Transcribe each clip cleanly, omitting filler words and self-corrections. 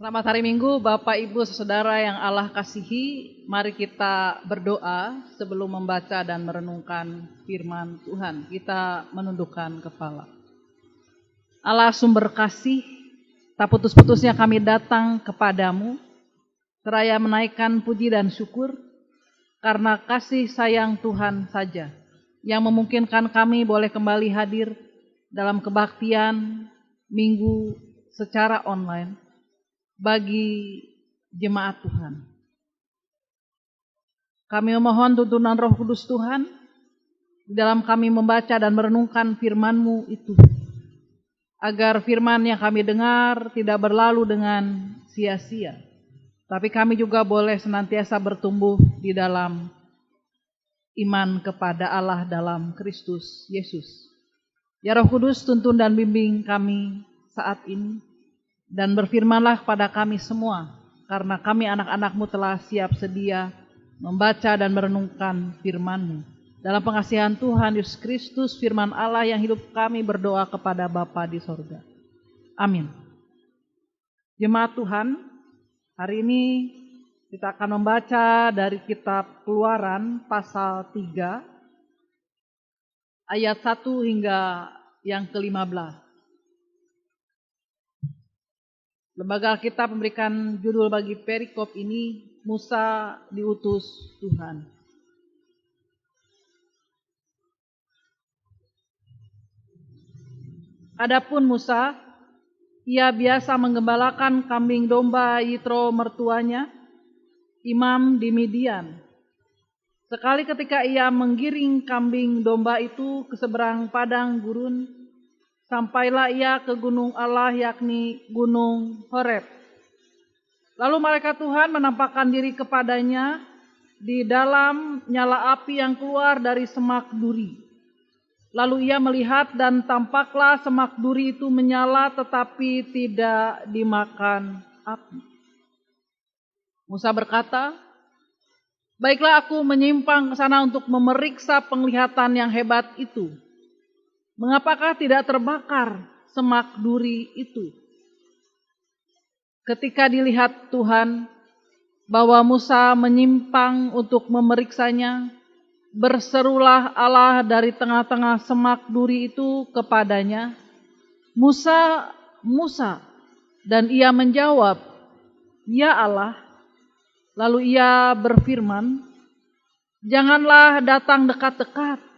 Selamat hari Minggu, Bapak, Ibu, Saudara yang Allah kasihi. Mari kita berdoa sebelum membaca dan merenungkan firman Tuhan. Kita menundukkan kepala. Allah sumber kasih, tak putus-putusnya kami datang kepadamu, seraya menaikkan puji dan syukur, karena kasih sayang Tuhan saja yang memungkinkan kami boleh kembali hadir dalam kebaktian Minggu secara online bagi jemaat Tuhan. Kami memohon tuntunan Roh Kudus Tuhan di dalam kami membaca dan merenungkan firman-Mu itu, agar firman yang kami dengar tidak berlalu dengan sia-sia, tapi kami juga boleh senantiasa bertumbuh di dalam iman kepada Allah dalam Kristus Yesus. Ya Roh Kudus, tuntun dan bimbing kami saat ini, dan berfirmanlah kepada kami semua, karena kami anak-anak-Mu telah siap sedia membaca dan merenungkan firman-Mu. Dalam pengasihan Tuhan Yesus Kristus, firman Allah yang hidup, kami berdoa kepada Bapa di sorga. Amin. Jemaat Tuhan, hari ini kita akan membaca dari kitab Keluaran pasal 3, ayat 1 hingga yang ke-15. Lembaga Alkitab memberikan judul bagi perikop ini, Musa diutus Tuhan. Adapun Musa, ia biasa menggembalakan kambing domba Yitro mertuanya, imam di Midian. Sekali ketika ia menggiring kambing domba itu ke seberang padang gurun, sampailah ia ke gunung Allah, yakni gunung Horeb. Lalu malaikat Tuhan menampakkan diri kepadanya di dalam nyala api yang keluar dari semak duri. Lalu ia melihat dan tampaklah semak duri itu menyala tetapi tidak dimakan api. Musa berkata, "Baiklah, aku menyimpang ke sana untuk memeriksa penglihatan yang hebat itu. Mengapakah tidak terbakar semak duri itu?" Ketika dilihat Tuhan bahwa Musa menyimpang untuk memeriksanya, berserulah Allah dari tengah-tengah semak duri itu kepadanya, "Musa, Musa." Dan ia menjawab, "Ya Allah." Lalu ia berfirman, "Janganlah datang dekat-dekat.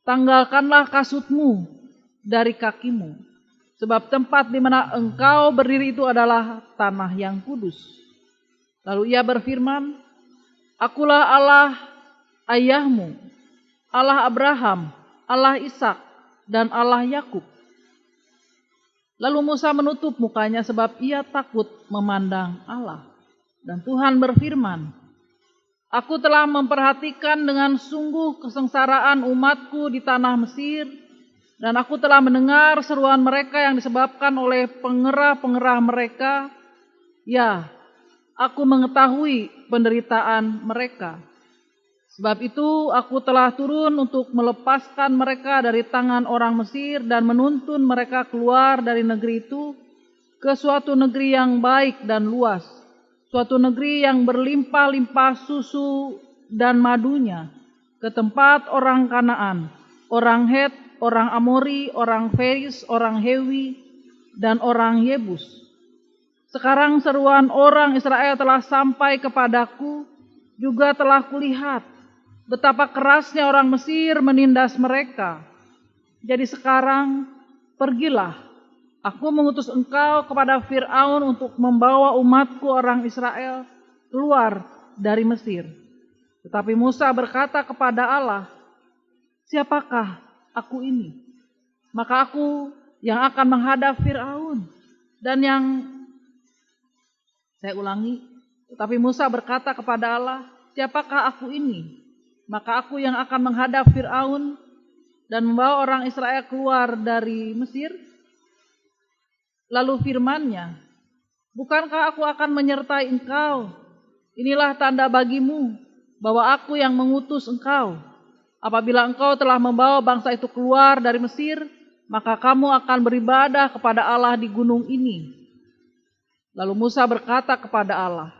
Tanggalkanlah kasutmu dari kakimu, sebab tempat di mana engkau berdiri itu adalah tanah yang kudus." Lalu ia berfirman, "Akulah Allah ayahmu, Allah Abraham, Allah Ishak, dan Allah Yakub." Lalu Musa menutup mukanya sebab ia takut memandang Allah. Dan Tuhan berfirman, "Aku telah memperhatikan dengan sungguh kesengsaraan umatku di tanah Mesir, dan aku telah mendengar seruan mereka yang disebabkan oleh pengerah-pengerah mereka. Ya, aku mengetahui penderitaan mereka. Sebab itu aku telah turun untuk melepaskan mereka dari tangan orang Mesir dan menuntun mereka keluar dari negeri itu ke suatu negeri yang baik dan luas, suatu negeri yang berlimpah-limpah susu dan madunya, ke tempat orang Kanaan, orang Het, orang Amori, orang Feris, orang Hewi, dan orang Yebus. Sekarang seruan orang Israel telah sampai kepadaku, juga telah kulihat betapa kerasnya orang Mesir menindas mereka. Jadi sekarang pergilah, aku mengutus engkau kepada Fir'aun untuk membawa umatku orang Israel keluar dari Mesir." Tetapi Musa berkata kepada Allah, "Siapakah aku ini? Maka aku yang akan menghadap Fir'aun." Tetapi Musa berkata kepada Allah, "Siapakah aku ini? Maka aku yang akan menghadap Fir'aun dan membawa orang Israel keluar dari Mesir." Lalu firman-Nya, "Bukankah aku akan menyertai engkau? Inilah tanda bagimu bahwa aku yang mengutus engkau. Apabila engkau telah membawa bangsa itu keluar dari Mesir, maka kamu akan beribadah kepada Allah di gunung ini." Lalu Musa berkata kepada Allah,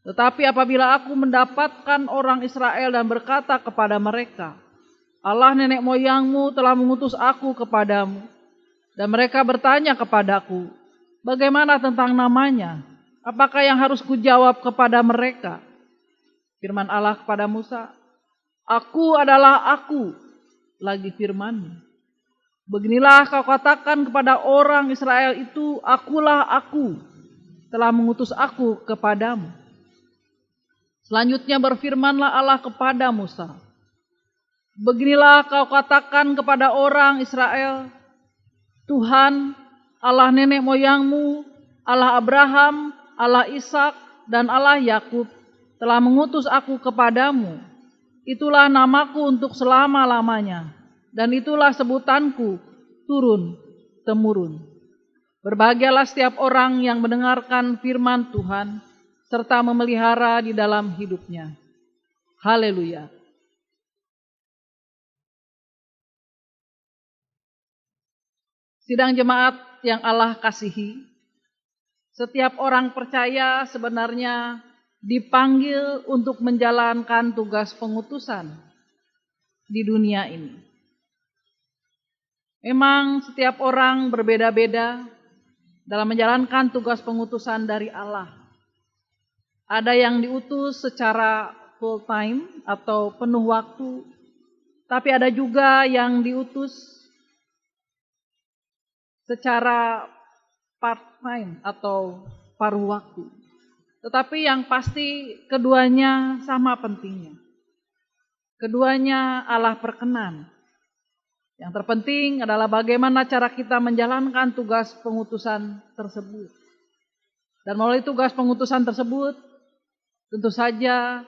tetapi apabila aku mendapatkan orang Israel dan berkata kepada mereka, Allah nenek moyangmu telah mengutus aku kepadamu, dan mereka bertanya kepadaku, bagaimana tentang namanya? Apakah yang harus kujawab kepada mereka? Firman Allah kepada Musa, aku adalah aku, lagi firman-Mu. Beginilah kau katakan kepada orang Israel itu, akulah aku, telah mengutus aku kepadamu. Selanjutnya berfirmanlah Allah kepada Musa, beginilah kau katakan kepada orang Israel, Tuhan, Allah nenek moyangmu, Allah Abraham, Allah Ishak, dan Allah Yakub telah mengutus aku kepadamu. Itulah namaku untuk selama-lamanya, dan itulah sebutanku turun-temurun. Berbahagialah setiap orang yang mendengarkan firman Tuhan, serta memelihara di dalam hidupnya. Haleluya. Sidang jemaat yang Allah kasihi, setiap orang percaya sebenarnya dipanggil untuk menjalankan tugas pengutusan di dunia ini. Memang setiap orang berbeda-beda dalam menjalankan tugas pengutusan dari Allah. Ada yang diutus secara full time atau penuh waktu, tapi ada juga yang diutus secara part time atau paruh waktu. Tetapi yang pasti keduanya sama pentingnya. Keduanya Allah perkenan. Yang terpenting adalah bagaimana cara kita menjalankan tugas pengutusan tersebut. Dan melalui tugas pengutusan tersebut, tentu saja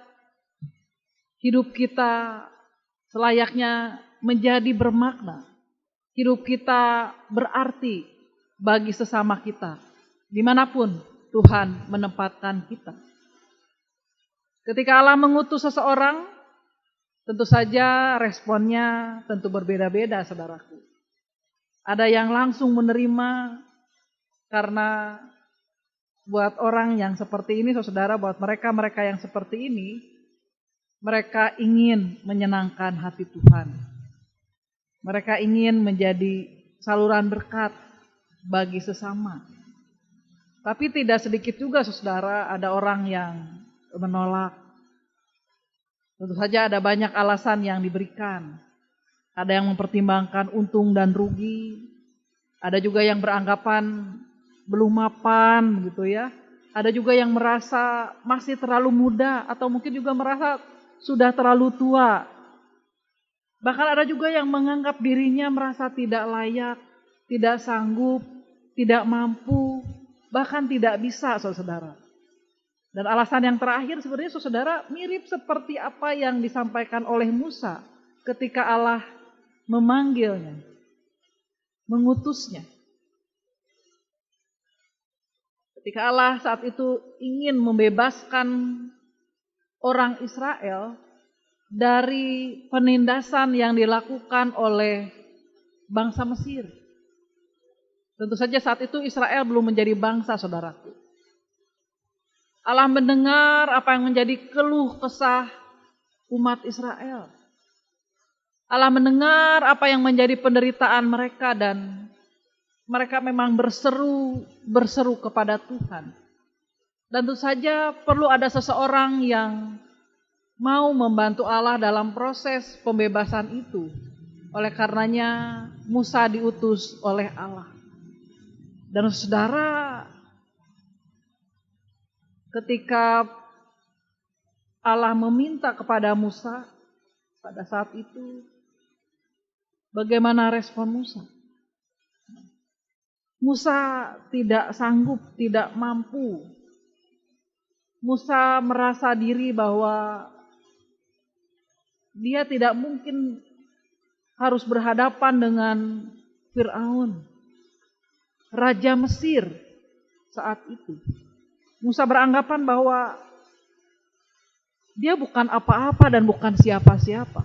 hidup kita selayaknya menjadi bermakna. Hidup kita berarti bagi sesama kita, dimanapun Tuhan menempatkan kita. Ketika Allah mengutus seseorang, tentu saja responnya tentu berbeda-beda, saudaraku. Ada yang langsung menerima karena buat orang yang seperti ini, saudara, buat mereka yang seperti ini, mereka ingin menyenangkan hati Tuhan. Mereka ingin menjadi saluran berkat bagi sesama. Tapi tidak sedikit juga, saudara, ada orang yang menolak. Tentu saja ada banyak alasan yang diberikan. Ada yang mempertimbangkan untung dan rugi. Ada juga yang beranggapan belum mapan gitu ya. Ada juga yang merasa masih terlalu muda atau mungkin juga merasa sudah terlalu tua. Bahkan ada juga yang menganggap dirinya merasa tidak layak, tidak sanggup, tidak mampu, bahkan tidak bisa, saudara. Dan alasan yang terakhir sebenarnya, saudara, mirip seperti apa yang disampaikan oleh Musa ketika Allah memanggilnya, mengutusnya. Ketika Allah saat itu ingin membebaskan orang Israel dari penindasan yang dilakukan oleh bangsa Mesir. Tentu saja saat itu Israel belum menjadi bangsa, saudaraku. Allah mendengar apa yang menjadi keluh kesah umat Israel. Allah mendengar apa yang menjadi penderitaan mereka dan mereka memang berseru kepada Tuhan. Dan tentu saja perlu ada seseorang yang mau membantu Allah dalam proses pembebasan itu. Oleh karenanya Musa diutus oleh Allah. Dan saudara, ketika Allah meminta kepada Musa pada saat itu, bagaimana respon Musa? Musa tidak sanggup, tidak mampu. Musa merasa diri bahwa dia tidak mungkin harus berhadapan dengan Firaun, Raja Mesir saat itu. Musa beranggapan bahwa dia bukan apa-apa dan bukan siapa-siapa.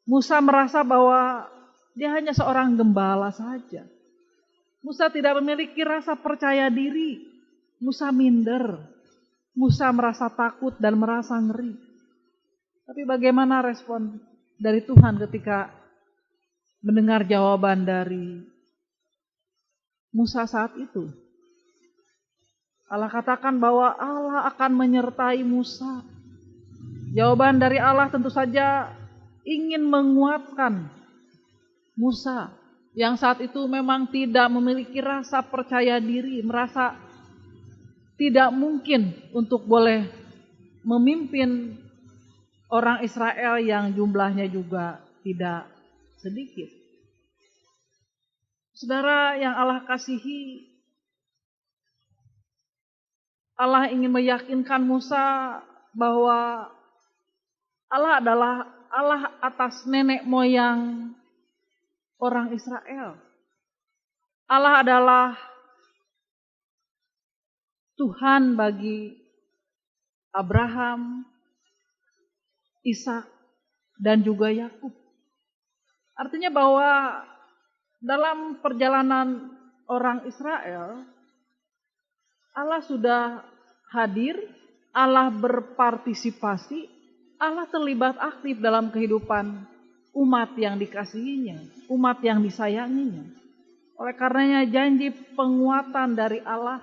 Musa merasa bahwa dia hanya seorang gembala saja. Musa tidak memiliki rasa percaya diri. Musa minder. Musa merasa takut dan merasa ngeri. Tapi bagaimana respon dari Tuhan ketika mendengar jawaban dari Musa saat itu? Allah katakan bahwa Allah akan menyertai Musa. Jawaban dari Allah tentu saja ingin menguatkan Musa yang saat itu memang tidak memiliki rasa percaya diri, merasa tidak mungkin untuk boleh memimpin orang Israel yang jumlahnya juga tidak sedikit. Saudara yang Allah kasihi, Allah ingin meyakinkan Musa bahwa Allah adalah Allah atas nenek moyang orang Israel. Allah adalah Tuhan bagi Abraham, Ishak, dan juga Yakub. Artinya bahwa dalam perjalanan orang Israel, Allah sudah hadir, Allah berpartisipasi, Allah terlibat aktif dalam kehidupan umat yang dikasihinya, umat yang disayanginya. Oleh karenanya janji penguatan dari Allah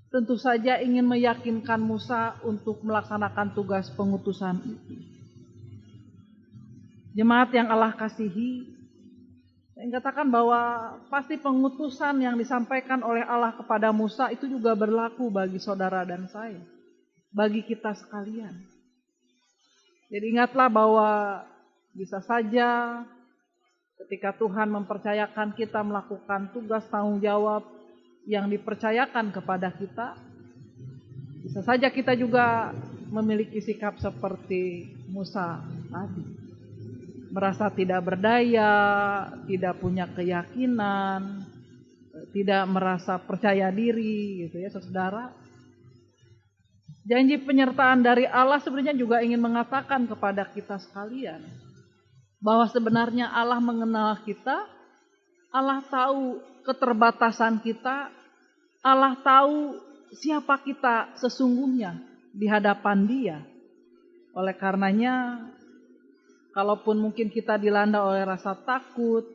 tentu saja ingin meyakinkan Musa untuk melaksanakan tugas pengutusan itu. Jemaat yang Allah kasihi, saya katakan bahwa pasti pengutusan yang disampaikan oleh Allah kepada Musa itu juga berlaku bagi saudara dan saya, bagi kita sekalian. Jadi ingatlah bahwa bisa saja ketika Tuhan mempercayakan kita melakukan tugas tanggung jawab yang dipercayakan kepada kita, bisa saja kita juga memiliki sikap seperti Musa tadi. Merasa tidak berdaya, tidak punya keyakinan, tidak merasa percaya diri gitu ya saudara. Janji penyertaan dari Allah sebenarnya juga ingin mengatakan kepada kita sekalian bahwa sebenarnya Allah mengenal kita, Allah tahu keterbatasan kita, Allah tahu siapa kita sesungguhnya di hadapan Dia. Oleh karenanya, kalaupun mungkin kita dilanda oleh rasa takut,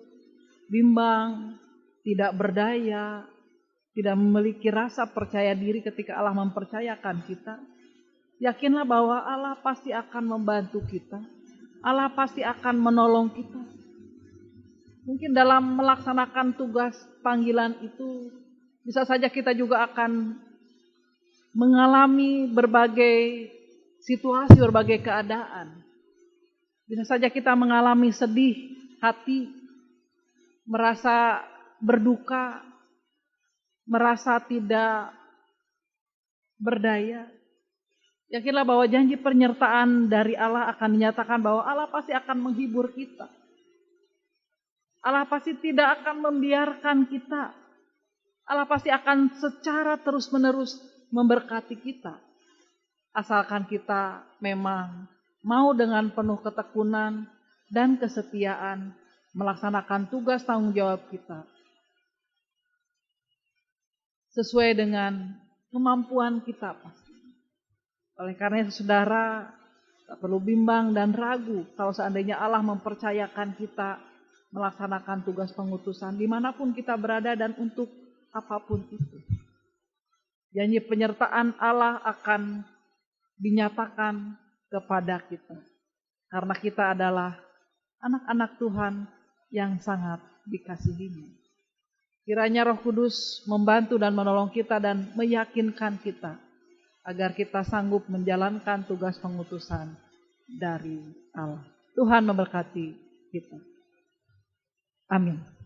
bimbang, tidak berdaya, tidak memiliki rasa percaya diri ketika Allah mempercayakan kita, yakinlah bahwa Allah pasti akan membantu kita. Allah pasti akan menolong kita. Mungkin dalam melaksanakan tugas panggilan itu, bisa saja kita juga akan mengalami berbagai situasi, berbagai keadaan. Bisa saja kita mengalami sedih hati, merasa berduka, merasa tidak berdaya. Yakinlah bahwa janji penyertaan dari Allah akan dinyatakan bahwa Allah pasti akan menghibur kita. Allah pasti tidak akan membiarkan kita. Allah pasti akan secara terus-menerus memberkati kita. Asalkan kita memang mau dengan penuh ketekunan dan kesetiaan melaksanakan tugas tanggung jawab kita. Sesuai dengan kemampuan kita pasti. Oleh karena itu saudara, tak perlu bimbang dan ragu kalau seandainya Allah mempercayakan kita melaksanakan tugas pengutusan dimanapun kita berada dan untuk apapun itu. Janji penyertaan Allah akan dinyatakan kepada kita. Karena kita adalah anak-anak Tuhan yang sangat dikasihinya. Kiranya Roh Kudus membantu dan menolong kita dan meyakinkan kita agar kita sanggup menjalankan tugas pengutusan dari Allah. Tuhan memberkati kita. Amin.